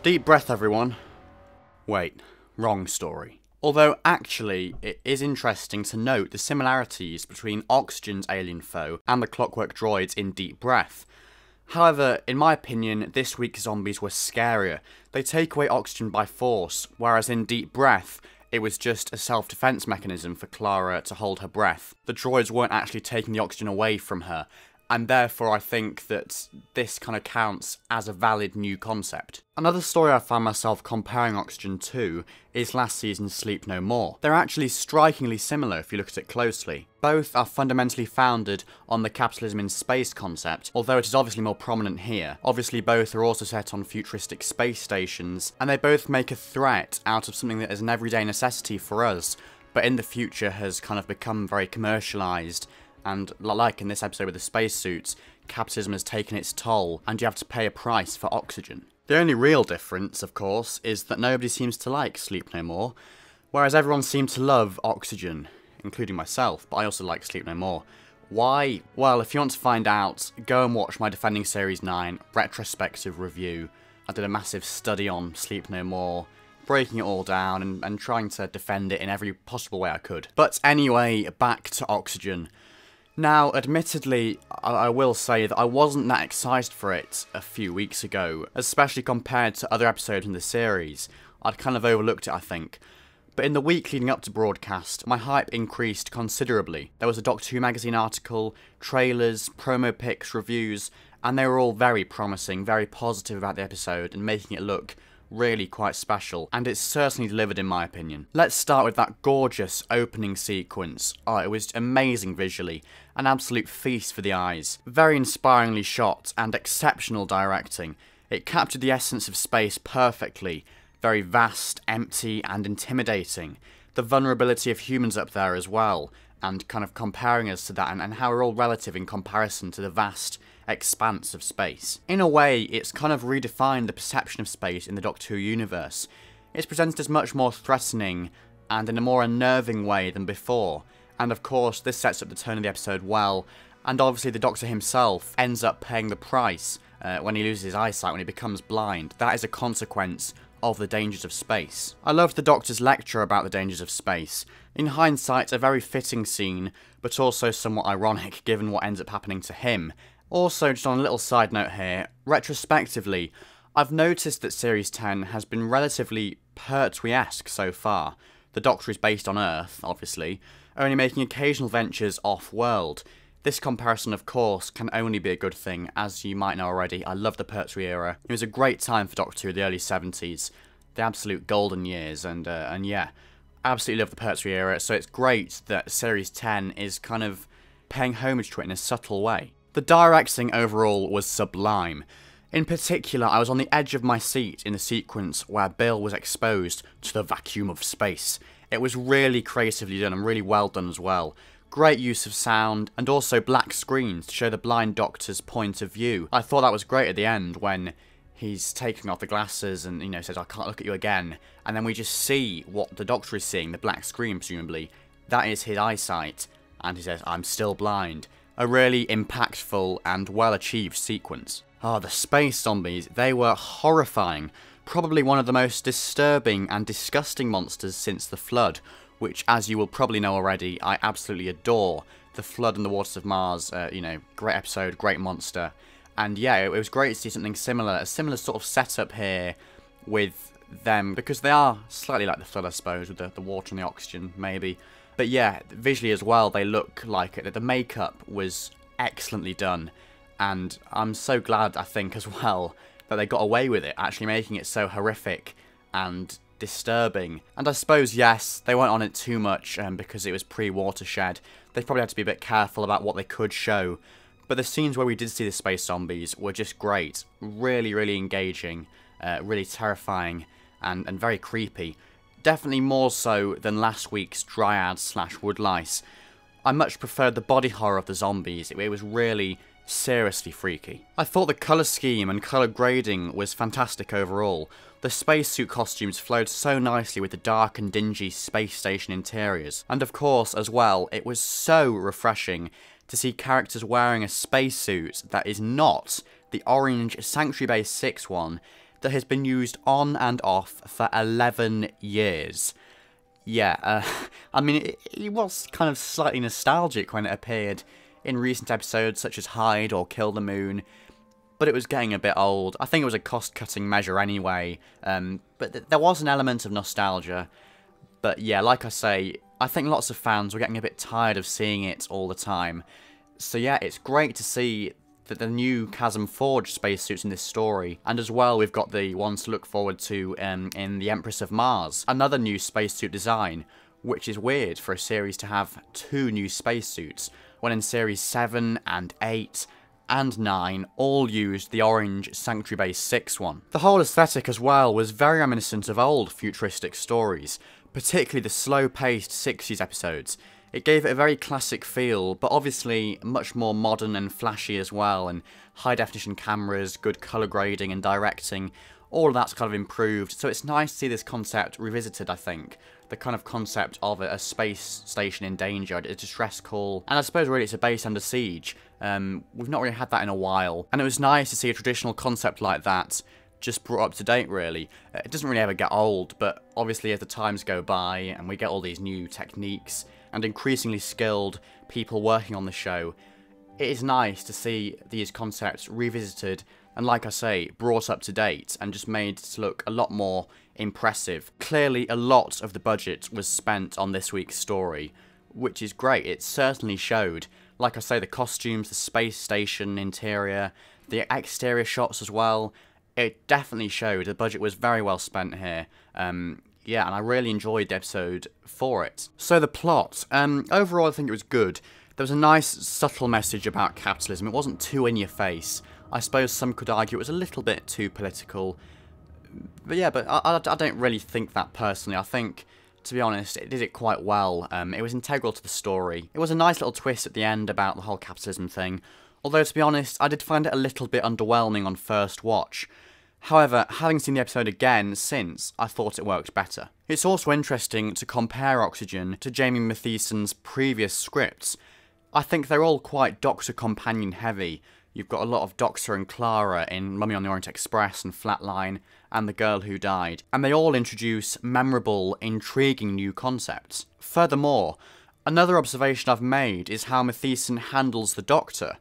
Deep breath, everyone. Wait, wrong story. Although, actually, it is interesting to note the similarities between Oxygen's alien foe and the clockwork droids in Deep Breath. However, in my opinion, this week's zombies were scarier. They take away oxygen by force, whereas in Deep Breath, it was just a self-defense mechanism for Clara to hold her breath. The droids weren't actually taking the oxygen away from her, and therefore I think that this kind of counts as a valid new concept. Another story I found myself comparing Oxygen to is last season's Sleep No More. They're actually strikingly similar if you look at it closely. Both are fundamentally founded on the capitalism in space concept, although it is obviously more prominent here. Obviously both are also set on futuristic space stations, and they both make a threat out of something that is an everyday necessity for us, but in the future has kind of become very commercialised. And like in this episode with the spacesuits, capitalism has taken its toll, and you have to pay a price for oxygen. The only real difference, of course, is that nobody seems to like Sleep No More, whereas everyone seemed to love Oxygen, including myself, but I also like Sleep No More. Why? Well, if you want to find out, go and watch my Defending Series 9 retrospective review. I did a massive study on Sleep No More, breaking it all down and trying to defend it in every possible way I could. But anyway, back to Oxygen. Now, admittedly, I will say that I wasn't that excited for it a few weeks ago, especially compared to other episodes in the series. I'd kind of overlooked it, I think. But in the week leading up to broadcast, my hype increased considerably. There was a Doctor Who magazine article, trailers, promo pics, reviews, and they were all very promising, very positive about the episode and making it look really quite special, and it's certainly delivered in my opinion. Let's start with that gorgeous opening sequence. Oh, it was amazing visually, an absolute feast for the eyes. Very inspiringly shot and exceptional directing. It captured the essence of space perfectly, very vast, empty and intimidating. The vulnerability of humans up there as well, and kind of comparing us to that and how we're all relative in comparison to the vast expanse of space. In a way, it's kind of redefined the perception of space in the Doctor Who universe. It's presented as much more threatening and in a more unnerving way than before, and of course this sets up the tone of the episode well, and obviously the Doctor himself ends up paying the price when he loses his eyesight, when he becomes blind. That is a consequence of the dangers of space. I loved the Doctor's lecture about the dangers of space. In hindsight, a very fitting scene, but also somewhat ironic given what ends up happening to him. Also, just on a little side note here, retrospectively, I've noticed that Series 10 has been relatively Pertwee-esque so far. The Doctor is based on Earth, obviously, only making occasional ventures off-world. This comparison, of course, can only be a good thing, as you might know already. I love the Pertwee era. It was a great time for Doctor Who, the early 70s, the absolute golden years, and yeah, absolutely love the Pertwee era, so it's great that Series 10 is kind of paying homage to it in a subtle way. The directing overall was sublime. In particular, I was on the edge of my seat in the sequence where Bill was exposed to the vacuum of space. It was really creatively done and really well done as well. Great use of sound, and also black screens to show the blind Doctor's point of view. I thought that was great at the end when he's taking off the glasses and, says, "I can't look at you again." And then we just see what the Doctor is seeing, the black screen presumably. That is his eyesight, and he says, "I'm still blind." A really impactful and well-achieved sequence. Oh, the space zombies, they were horrifying. Probably one of the most disturbing and disgusting monsters since the Flood, which, as you will probably know already, I absolutely adore. The Flood and the Waters of Mars, great episode, great monster. And yeah, it was great to see something similar, a similar sort of setup here with them, because they are slightly like the Flood, I suppose, with the water and the oxygen, maybe. But yeah, visually as well, they look like it. The makeup was excellently done, and I'm so glad, I think, as well, that they got away with it, actually making it so horrific and disturbing. And I suppose, yes, they weren't on it too much because it was pre-Watershed. They probably had to be a bit careful about what they could show. But the scenes where we did see the space zombies were just great. Really, really engaging, really terrifying, and very creepy. Definitely more so than last week's Dryads/Woodlice. I much preferred the body horror of the zombies. It was really seriously freaky. I thought the colour scheme and colour grading was fantastic overall. The spacesuit costumes flowed so nicely with the dark and dingy space station interiors. And of course, as well, it was so refreshing to see characters wearing a spacesuit that is not the orange Sanctuary Base 6 one that has been used on and off for 11 years. Yeah, I mean, it was kind of slightly nostalgic when it appeared in recent episodes such as Hide or Kill the Moon, but it was getting a bit old. I think it was a cost-cutting measure anyway, but there was an element of nostalgia. But yeah, like I say, I think lots of fans were getting a bit tired of seeing it all the time. So yeah, it's great to see that the new Chasm Forge spacesuits in this story, and as well we've got the ones to look forward to in The Empress of Mars, another new spacesuit design, which is weird for a series to have 2 new spacesuits, when in series 7 and 8 and 9 all used the orange Sanctuary Base 6 one. The whole aesthetic as well was very reminiscent of old futuristic stories, particularly the slow-paced 60s episodes. It gave it a very classic feel, but obviously much more modern and flashy as well, and high-definition cameras, good colour grading and directing, all of that's kind of improved, so it's nice to see this concept revisited, I think. The kind of concept of a space station in danger, a distress call, and I suppose really it's a base under siege. We've not really had that in a while, and it was nice to see a traditional concept like that just brought up to date, really. It doesn't really ever get old, but obviously as the times go by and we get all these new techniques and increasingly skilled people working on the show, it is nice to see these concepts revisited and, like I say, brought up to date and just made to look a lot more impressive. Clearly a lot of the budget was spent on this week's story, which is great. It certainly showed. Like I say, the costumes, the space station interior, the exterior shots as well, it definitely showed the budget was very well spent here. Yeah, and I really enjoyed the episode for it. So the plot, overall I think it was good. There was a nice subtle message about capitalism. It wasn't too in your face. I suppose some could argue it was a little bit too political. But yeah, but I don't really think that personally. I think, to be honest, it did it quite well. It was integral to the story. It was a nice little twist at the end about the whole capitalism thing. Although, to be honest, I did find it a little bit underwhelming on first watch. However, having seen the episode again since, I thought it worked better. It's also interesting to compare Oxygen to Jamie Matheson's previous scripts. I think they're all quite Doctor companion heavy. You've got a lot of Doctor and Clara in Mummy on the Orient Express and Flatline and The Girl Who Died, and they all introduce memorable, intriguing new concepts. Furthermore, another observation I've made is how Matheson handles the Doctor.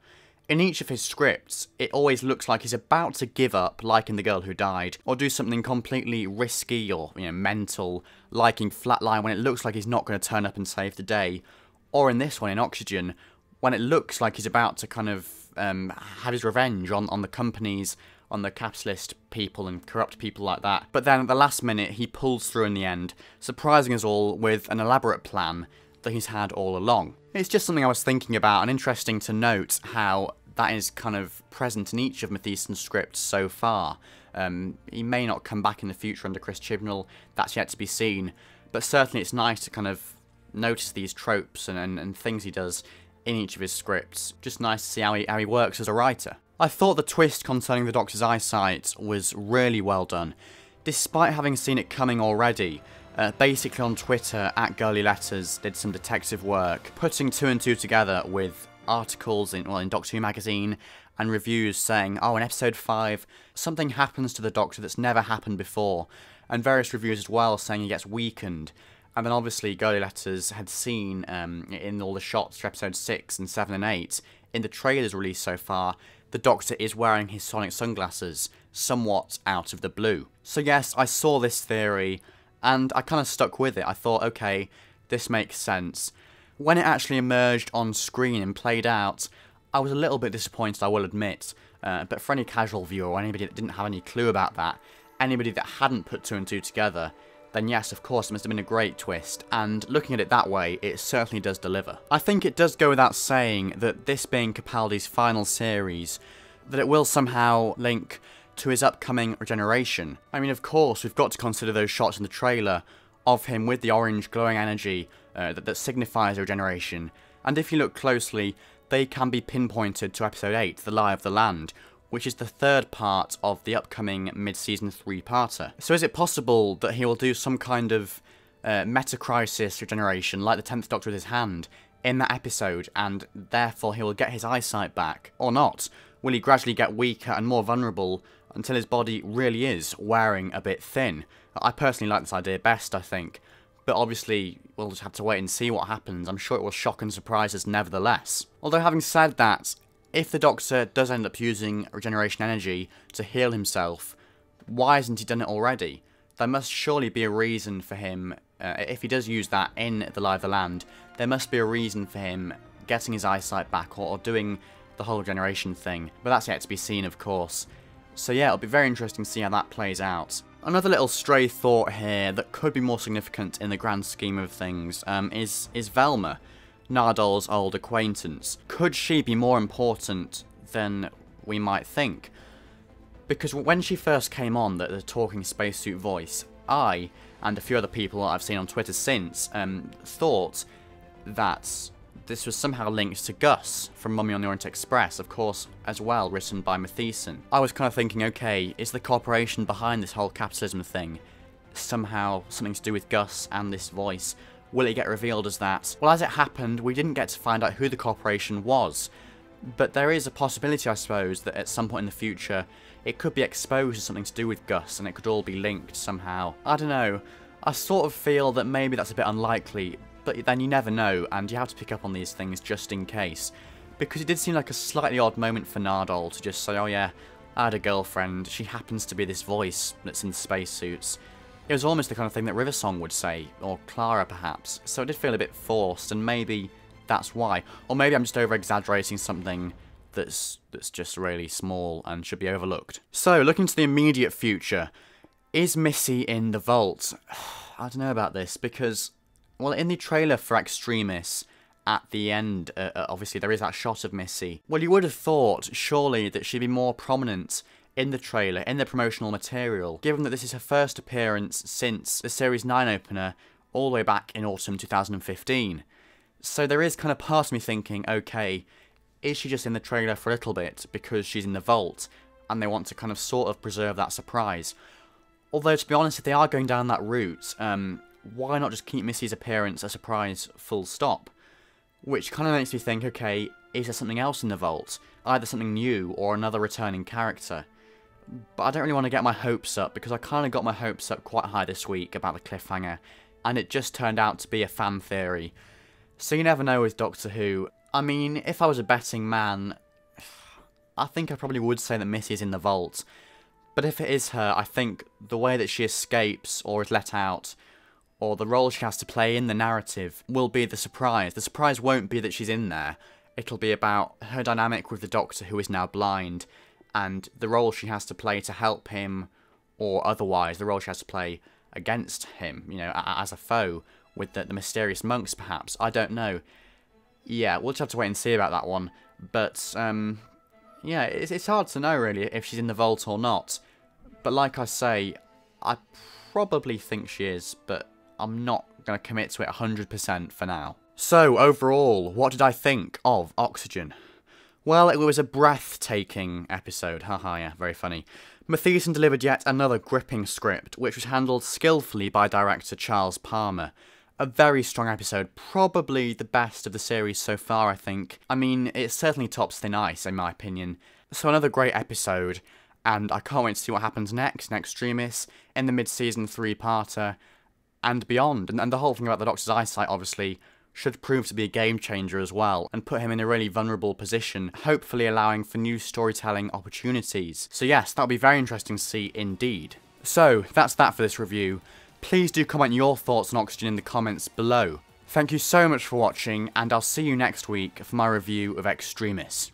In each of his scripts, it always looks like he's about to give up, like in The Girl Who Died, or do something completely risky or, mental, like in Flatline when it looks like he's not going to turn up and save the day, or in this one, in Oxygen, when it looks like he's about to kind of have his revenge on the companies, on the capitalist people and corrupt people like that. But then at the last minute, he pulls through in the end, surprising us all with an elaborate plan that he's had all along. It's just something I was thinking about, and interesting to note how that is kind of present in each of Matheson's scripts so far. He may not come back in the future under Chris Chibnall, that's yet to be seen, but certainly it's nice to kind of notice these tropes and things he does in each of his scripts. Just nice to see how he works as a writer. I thought the twist concerning the Doctor's eyesight was really well done. Despite having seen it coming already, basically on Twitter, @GirlyLetters did some detective work, putting 2 and 2 together with articles in Doctor Who magazine and reviews saying, oh, in episode 5, something happens to the Doctor that's never happened before, and various reviews as well saying he gets weakened. And then obviously Girly Letters had seen in all the shots for episode 6 and 7 and 8, in the trailers released so far, the Doctor is wearing his sonic sunglasses, somewhat out of the blue. So yes, I saw this theory, and I kind of stuck with it. I thought, okay, this makes sense. When it actually emerged on screen and played out, I was a little bit disappointed, I will admit. But for any casual viewer or anybody that didn't have any clue about that, anybody that hadn't put 2 and 2 together, then yes, of course, it must have been a great twist, and looking at it that way, it certainly does deliver. I think it does go without saying that this being Capaldi's final series, that it will somehow link to his upcoming regeneration. I mean, of course, we've got to consider those shots in the trailer of him with the orange glowing energy that signifies regeneration, and if you look closely, they can be pinpointed to episode 8, The Lie of the Land, which is the 3rd part of the upcoming mid-season 3-parter. So is it possible that he will do some kind of meta-crisis regeneration, like the 10th Doctor with his hand, in that episode, and therefore he will get his eyesight back? Or not? Will he gradually get weaker and more vulnerable until his body really is wearing a bit thin. I personally like this idea best, I think. But obviously, we'll just have to wait and see what happens. I'm sure it will shock and surprise us nevertheless. Although having said that, if the Doctor does end up using regeneration energy to heal himself, why hasn't he done it already? There must surely be a reason for him, if he does use that in The Lie of the Land, there must be a reason for him getting his eyesight back or doing the whole regeneration thing. But that's yet to be seen, of course. So yeah, it'll be very interesting to see how that plays out. Another little stray thought here that could be more significant in the grand scheme of things is Velma, Nardol's old acquaintance. Could she be more important than we might think? Because when she first came on, the talking spacesuit voice, I, and a few other people that I've seen on Twitter since, thought that this was somehow linked to Gus from Mummy on the Orient Express, of course, as well, written by Matheson. I was kind of thinking, okay, is the corporation behind this whole capitalism thing somehow something to do with Gus and this voice? Will it get revealed as that? Well, as it happened, we didn't get to find out who the corporation was. But there is a possibility, I suppose, that at some point in the future, it could be exposed as something to do with Gus, and it could all be linked somehow. I don't know. I sort of feel that maybe that's a bit unlikely, but then you never know, and you have to pick up on these things just in case. Because it did seem like a slightly odd moment for Nardole to just say, oh yeah, I had a girlfriend, she happens to be this voice that's in spacesuits. It was almost the kind of thing that Riversong would say, or Clara perhaps, so it did feel a bit forced, and maybe that's why. Or maybe I'm just over-exaggerating something that's just really small and should be overlooked. So, looking to the immediate future, is Missy in the vault? I don't know about this, because, well, in the trailer for Extremis, at the end, obviously there is that shot of Missy. Well, you would have thought, surely, that she'd be more prominent in the trailer, in the promotional material, given that this is her first appearance since the Series 9 opener, all the way back in autumn 2015. So there is kind of part of me thinking, okay, is she just in the trailer for a little bit because she's in the vault, and they want to kind of sort of preserve that surprise? Although, to be honest, if they are going down that route, why not just keep Missy's appearance a surprise full stop? Which kind of makes me think, okay, is there something else in the vault? Either something new or another returning character? But I don't really want to get my hopes up, because I kind of got my hopes up quite high this week about the cliffhanger, and it just turned out to be a fan theory. So you never know with Doctor Who. I mean, if I was a betting man, I think I probably would say that Missy is in the vault. But if it is her, I think the way that she escapes or is let out, or the role she has to play in the narrative, will be the surprise. The surprise won't be that she's in there. It'll be about her dynamic with the Doctor, who is now blind, and the role she has to play to help him, or otherwise, the role she has to play against him, you know, as a foe, with the mysterious monks, perhaps. I don't know. Yeah, we'll just have to wait and see about that one. But, yeah, it's hard to know, really, if she's in the vault or not. But like I say, I probably think she is, but I'm not going to commit to it 100% for now. So, overall, what did I think of Oxygen? Well, it was a breathtaking episode. Haha, yeah, very funny. Matheson delivered yet another gripping script, which was handled skillfully by director Charles Palmer. A very strong episode, probably the best of the series so far, I think. I mean, it certainly tops Thin Ice, in my opinion. So another great episode, and I can't wait to see what happens next in Extremis, in the mid-season 3-parter, and beyond. And the whole thing about the Doctor's eyesight, obviously, should prove to be a game-changer as well, and put him in a really vulnerable position, hopefully allowing for new storytelling opportunities. So yes, that'll be very interesting to see indeed. So, that's that for this review. Please do comment your thoughts on Oxygen in the comments below. Thank you so much for watching, and I'll see you next week for my review of Extremis.